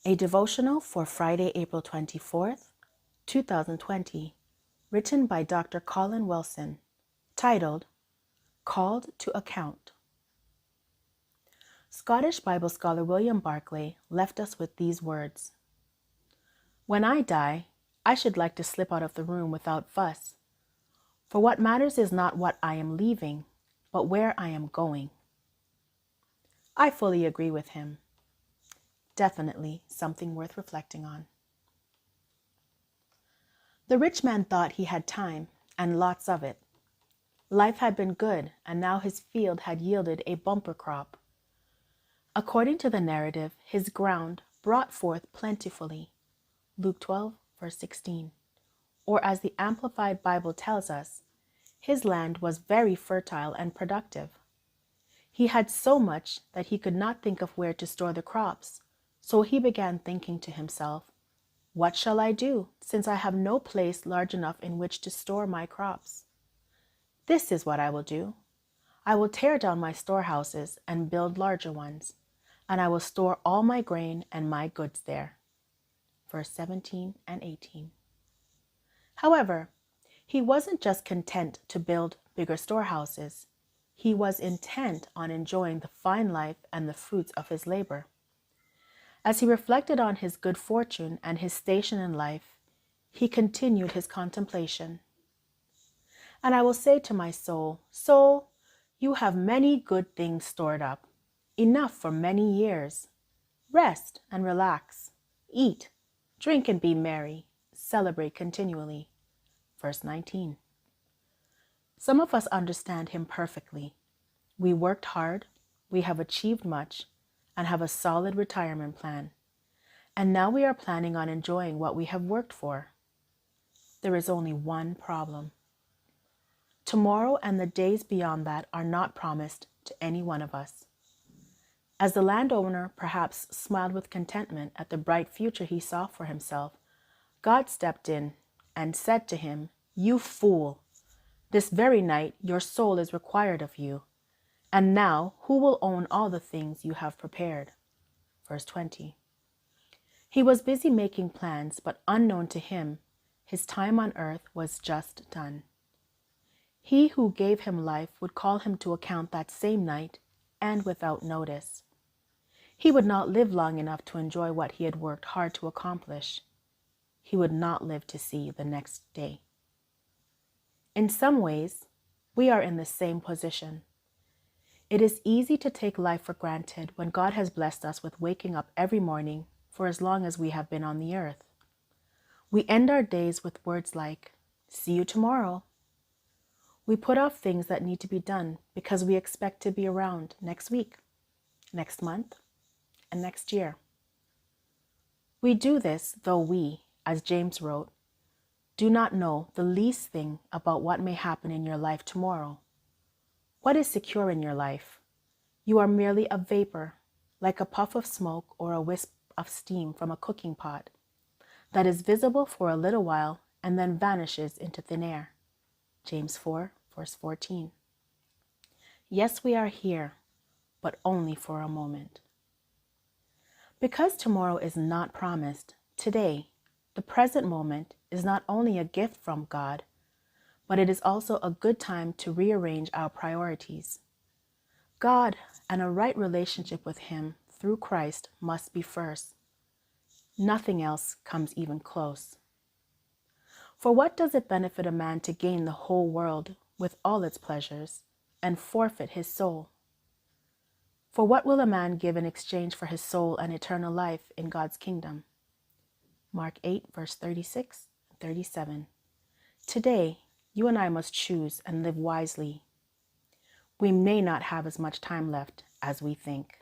A devotional for Friday, April 24th, 2020, written by Dr. Colin Wilson, titled, Called to Account. Scottish Bible scholar William Barclay left us with these words. When I die, I should like to slip out of the room without fuss, for what matters is not what I am leaving, but where I am going. I fully agree with him. Definitely something worth reflecting on. The rich man thought he had time, and lots of it. Life had been good, and now his field had yielded a bumper crop. According to the narrative, his ground brought forth plentifully. Luke 12, verse 16. Or as the Amplified Bible tells us, his land was very fertile and productive. He had so much that he could not think of where to store the crops, so he began thinking to himself, "What shall I do, since I have no place large enough in which to store my crops? This is what I will do. I will tear down my storehouses and build larger ones, and I will store all my grain and my goods there." Verse 17 and 18. However, he wasn't just content to build bigger storehouses. He was intent on enjoying the fine life and the fruits of his labor. As he reflected on his good fortune and his station in life, he continued his contemplation. "And I will say to my soul, Soul, you have many good things stored up, enough for many years. Rest and relax, eat, drink and be merry, celebrate continually." Verse 19. Some of us understand him perfectly. We worked hard, we have achieved much, and have a solid retirement plan. And now we are planning on enjoying what we have worked for. There is only one problem. Tomorrow and the days beyond that are not promised to any one of us. As the landowner perhaps smiled with contentment at the bright future he saw for himself, God stepped in and said to him, "You fool! This very night your soul is required of you. And now who will own all the things you have prepared?" Verse 20. He was busy making plans, but unknown to him, his time on earth was just done. He who gave him life would call him to account that same night and without notice. He would not live long enough to enjoy what he had worked hard to accomplish. He would not live to see the next day. In some ways, we are in the same position. It is easy to take life for granted when God has blessed us with waking up every morning for as long as we have been on the earth. We end our days with words like, "See you tomorrow." We put off things that need to be done because we expect to be around next week, next month, and next year. We do this though we, as James wrote, do not know the least thing about what may happen in your life tomorrow. What is secure in your life? You are merely a vapor, like a puff of smoke or a wisp of steam from a cooking pot, that is visible for a little while and then vanishes into thin air. James 4, verse 14. Yes, we are here, but only for a moment. Because tomorrow is not promised, today, the present moment, is not only a gift from God, but it is also a good time to rearrange our priorities. God and a right relationship with Him through Christ must be first. Nothing else comes even close. For what does it benefit a man to gain the whole world with all its pleasures and forfeit his soul? For what will a man give in exchange for his soul and eternal life in God's kingdom? Mark 8, verse 36 and 37. Today, you and I must choose and live wisely. We may not have as much time left as we think.